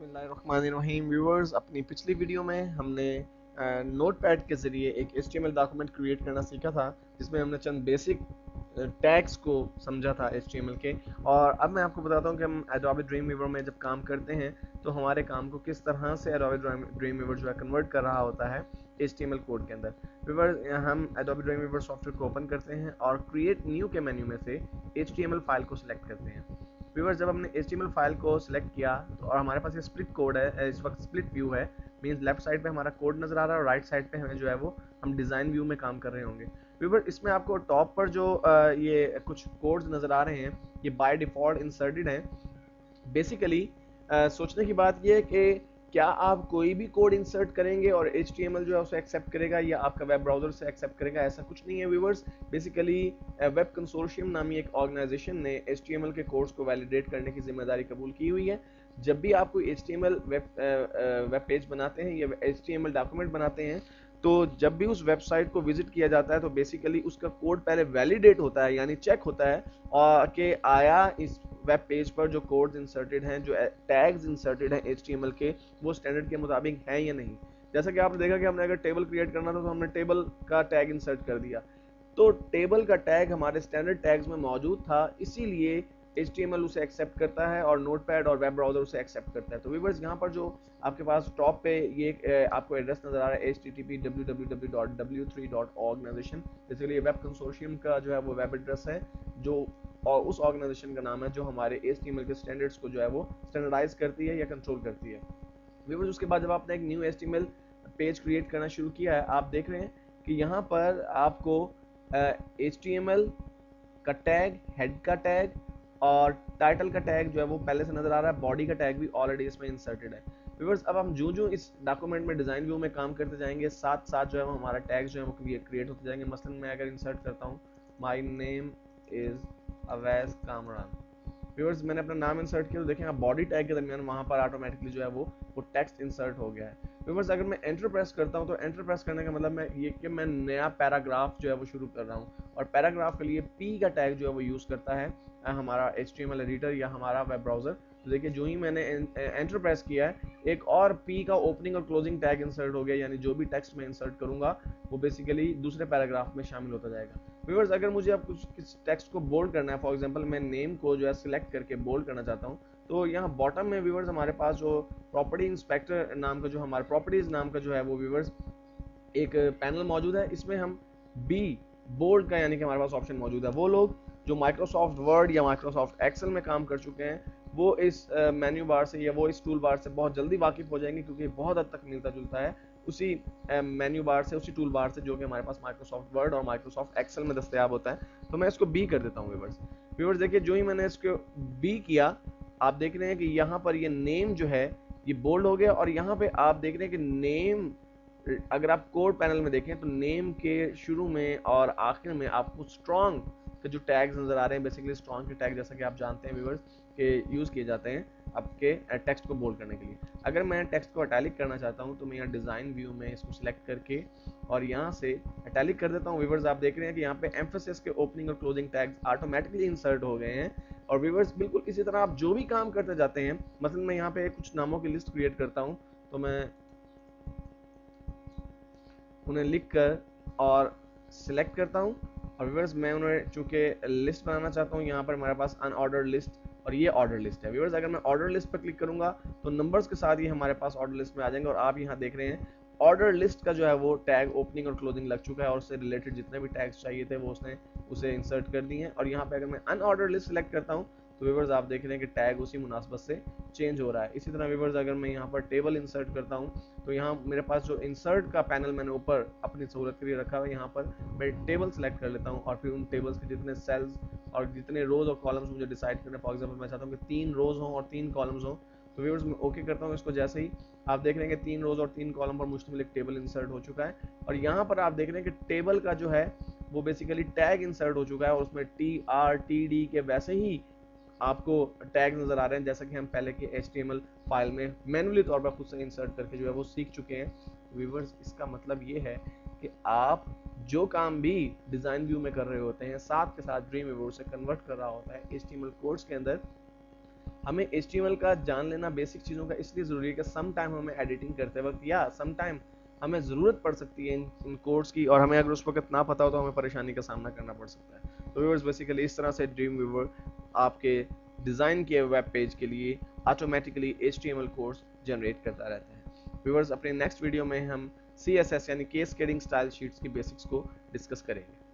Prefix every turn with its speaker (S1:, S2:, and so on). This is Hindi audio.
S1: बिस्मिल्लाहिर्रहमानिर्रहीम व्यूअर्स, अपनी पिछली वीडियो में हमने नोटपैड के ज़रिए एक HTML डॉक्यूमेंट क्रिएट करना सीखा था, जिसमें हमने चंद बेसिक टैग्स को समझा था HTML के। और अब मैं आपको बताता हूँ कि हम एडोबी ड्रीम वीवर में जब काम करते हैं तो हमारे काम को किस तरह से एडोबी ड्रीम वीवर जो है कन्वर्ट कर रहा होता है HTML कोड के अंदर। व्यूअर्स, हम एडोबी ड्रीम वीवर सॉफ्टवेयर को ओपन करते हैं और क्रिएट न्यू के मेन्यू में से HTML फाइल को सिलेक्ट करते हैं। व्यूअर्स, जब हमने HTML फाइल को सिलेक्ट किया तो और हमारे पास ये स्प्लिट कोड है, इस वक्त स्प्लिट व्यू है, मींस लेफ्ट साइड पे हमारा कोड नजर आ रहा है और राइट साइड पे हमें जो है वो हम डिज़ाइन व्यू में काम कर रहे होंगे। व्यूअर्स, इसमें आपको टॉप पर जो ये कुछ कोड्स नज़र आ रहे हैं, ये बाय डिफ़ॉल्ट इंसर्टेड हैं। बेसिकली सोचने की बात यह है कि क्या आप कोई भी कोड इंसर्ट करेंगे और HTML जो है उसे एक्सेप्ट करेगा या आपका वेब ब्राउज़र से एक्सेप्ट करेगा, ऐसा कुछ नहीं है व्यूअर्स। बेसिकली वेब कंसोर्शियम नामी एक ऑर्गेनाइजेशन ने HTML के कोड्स को वैलिडेट करने की जिम्मेदारी कबूल की हुई है। जब भी आप कोई HTML वेब पेज बनाते हैं या HTML डॉक्यूमेंट बनाते हैं, तो जब भी उस वेबसाइट को विजिट किया जाता है तो बेसिकली उसका कोड पहले वैलिडेट होता है, यानी चेक होता है और कि आया इस वेब पेज पर जो कोड्स इंसर्टेड हैं, जो टैग्स इंसर्टेड हैं HTML के, वो स्टैंडर्ड के मुताबिक हैं या नहीं। जैसा कि आपने देखा कि हमने अगर टेबल क्रिएट करना था तो हमने टेबल का टैग इंसर्ट कर दिया, तो टेबल का टैग हमारे स्टैंडर्ड टैग्स में मौजूद था, इसीलिए HTML उसे एक्सेप्ट करता है और नोटपैड और वेब ब्राउज़र उसे एक्सेप्ट करता है। तो व्यूअर्स, यहाँ पर जो आपके पास टॉप पे ये आपको एड्रेस नज़र आ रहा है http://www.w3.org ऑर्गेनाइजेशन, बेसिकली ये वेब कंसोर्शियम का जो है वो वेब एड्रेस है, जो और उस ऑर्गेनाइजेशन का नाम है जो हमारे HTML के स्टैंडर्ड्स को जो है वो स्टैंडर्डाइज करती है या कंट्रोल करती है। व्यूअर्स, उसके बाद जब आपने एक न्यू HTML पेज क्रिएट करना शुरू किया है, आप देख रहे हैं कि यहाँ पर आपको HTML का टैग, हेड का टैग और टाइटल का टैग जो है वो पहले से नजर आ रहा है, बॉडी का टैग भी ऑलरेडी इसमें इंसर्टेड है। व्यूअर्स, अब हम जो इस डॉक्यूमेंट में डिज़ाइन व्यू में काम करते जाएंगे, साथ साथ जो है वो हमारा टैग जो है वो क्रिएट होते जाएंगे। मसलन मैं अगर इंसर्ट करता हूँ, my name is Awais Kamran. Viewers, मैंने अपना नाम इंसर्ट किया तो देखें आप बॉडी टैग के दरमियान वहाँ पर ऑटोमेटिकली जो है वो टेक्स्ट इंसर्ट हो गया है। व्यूअर्स, अगर मैं एंटर प्रेस करता हूँ तो एंटर प्रेस करने का मतलब मैं ये कि मैं नया पैराग्राफ जो है वो शुरू कर रहा हूँ, और पैराग्राफ के लिए P का टैग जो है वो यूज़ करता है हमारा HTML एडिटर या हमारा वेब ब्राउज़र। तो देखिए, जो ही मैंने एंटर प्रेस किया है, एक और P का ओपनिंग और क्लोजिंग टैग इंसर्ट हो गया, यानी जो भी टेक्स्ट मैं इंसर्ट करूँगा वो बेसिकली दूसरे पैराग्राफ में शामिल होता जाएगा। व्यूअर्स, अगर मुझे अब कुछ इस टेक्स्ट को बोल्ड करना है, फॉर एग्जांपल मैं नेम को जो है सिलेक्ट करके बोल्ड करना चाहता हूँ, तो यहाँ बॉटम में व्यूअर्स हमारे पास जो प्रॉपर्टी इंस्पेक्टर नाम का जो हमारे प्रॉपर्टीज नाम का जो है वो व्यूअर्स एक पैनल मौजूद है। इसमें हम बी बोल्ड का यानी कि हमारे पास ऑप्शन मौजूद है। वो लोग जो माइक्रोसॉफ्ट वर्ड या माइक्रोसॉफ्ट एक्सेल में काम कर चुके हैं, वो इस मेन्यू बार से या वो इस टूल बार से बहुत जल्दी वाकिफ हो जाएंगे, क्योंकि बहुत हद तक मिलता जुलता है उसी मेन्यू बार से, उसी टूल बार से जो कि हमारे पास माइक्रोसॉफ्ट वर्ड और माइक्रोसॉफ्ट एक्सेल में दस्तयाब होता है। तो मैं इसको बी कर देता हूँ। व्यूअर्स देखिए, जो ही मैंने इसको बी किया, आप देख रहे हैं कि यहाँ पर ये नेम जो है ये बोल्ड हो गया, और यहाँ पे आप देख रहे हैं कि नेम, अगर आप कोड पैनल में देखें तो नेम के शुरू में और आखिर में आपको स्ट्रॉन्ग के जो टैग्स नजर आ रहे हैं, बेसिकली स्ट्रॉन्ग के टैग जैसा कि आप जानते हैं व्यूअर्स के यूज़ किए जाते हैं आपके टेक्स्ट को बोल्ड करने के लिए। अगर मैं टेक्स्ट को इटैलिक करना चाहता हूं तो मैं यहाँ डिज़ाइन व्यू में इसको सिलेक्ट करके और यहाँ से इटैलिक कर देता हूँ। व्यूअर्स, आप देख रहे हैं कि यहाँ पे एम्फेसिस के ओपनिंग और क्लोजिंग टैग्स ऑटोमेटिकली इंसर्ट हो गए हैं। और व्यूअर्स, बिल्कुल इसी तरह आप जो भी काम करते जाते हैं, मसलन मैं यहाँ पे कुछ नामों की लिस्ट क्रिएट करता हूँ, तो मैं उन्हें लिख कर और सिलेक्ट करता हूँ। और व्यूअर्स, मैं उन्हें चूंकि लिस्ट बनाना चाहता हूँ, यहाँ पर हमारे पास अनऑर्डर्ड लिस्ट और ये ऑर्डर लिस्ट है। व्यूअर्स, अगर मैं ऑर्डर लिस्ट पर क्लिक करूंगा तो नंबर्स के साथ ये हमारे पास ऑर्डर लिस्ट में आ जाएंगे, और आप यहाँ देख रहे हैं ऑर्डर लिस्ट का जो है वो टैग ओपनिंग और क्लोजिंग लग चुका है, और उससे रिलेटेड जितने भी टैग्स चाहिए थे वो उसने उसे इंसर्ट कर दिए हैं। और यहाँ पे अगर मैं अनऑर्डर लिस्ट सेलेक्ट करता हूँ तो व्यूअर्स आप देख रहे हैं कि टैग उसी मुनासबत से चेंज हो रहा है। इसी तरह व्यूअर्स, अगर मैं यहाँ पर टेबल इंसर्ट करता हूँ तो यहाँ मेरे पास जो इंसर्ट का पैनल मैंने ऊपर अपनी सहूलत के लिए रखा हुआ है, यहाँ पर मैं टेबल सेलेक्ट कर लेता हूँ और फिर उन टेबल्स के जितने सेल्स और जितने रोज और कॉलम्स मुझे डिसाइड करने, फॉर एग्जांपल मैं चाहता हूँ कि 3 रोज हों और 3 कॉलम्स हों, तो व्यूअर्स मैं ओके करता हूँ इसको। जैसे ही आप देख रहे हैं कि 3 रोज और 3 कॉलम पर मुश्तमिल एक टेबल इंसर्ट हो चुका है, और यहाँ पर आप देख रहे हैं कि टेबल का जो है वो बेसिकली टैग इंसर्ट हो चुका है, और उसमें TRTD के वैसे ही आपको टैग नजर आ रहे हैं जैसा कि हम पहले के HTML फाइल में मैन्युअली तौर पर खुद से इंसर्ट करके जो है वो सीख चुके हैं। व्यूअर्स, इसका मतलब ये है कि आप जो काम भी डिज़ाइन व्यू में कर रहे होते हैं, साथ के साथ ड्रीम व्यूअर से कन्वर्ट कर रहा होता है HTML कोड्स के अंदर, हमें HTML का जान लेना बेसिक चीज़ों का इसलिए ज़रूरी है कि सम टाइम हमें एडिटिंग करते वक्त या सम टाइम हमें ज़रूरत पड़ सकती है इन कोड्स की, और हमें अगर उस वक्त ना पता हो तो हमें परेशानी का सामना करना पड़ सकता है। तो व्यूअर्स बेसिकली इस तरह से ड्रीम व्यूवर आपके डिज़ाइन किए वेब पेज के लिए ऑटोमेटिकली HTML कोड्स जनरेट करता रहता है। व्यूअर्स अपने नेक्स्ट वीडियो में हम CSS यानी केस कैडिंग स्टाइल शीट्स की बेसिक्स को डिस्कस करेंगे।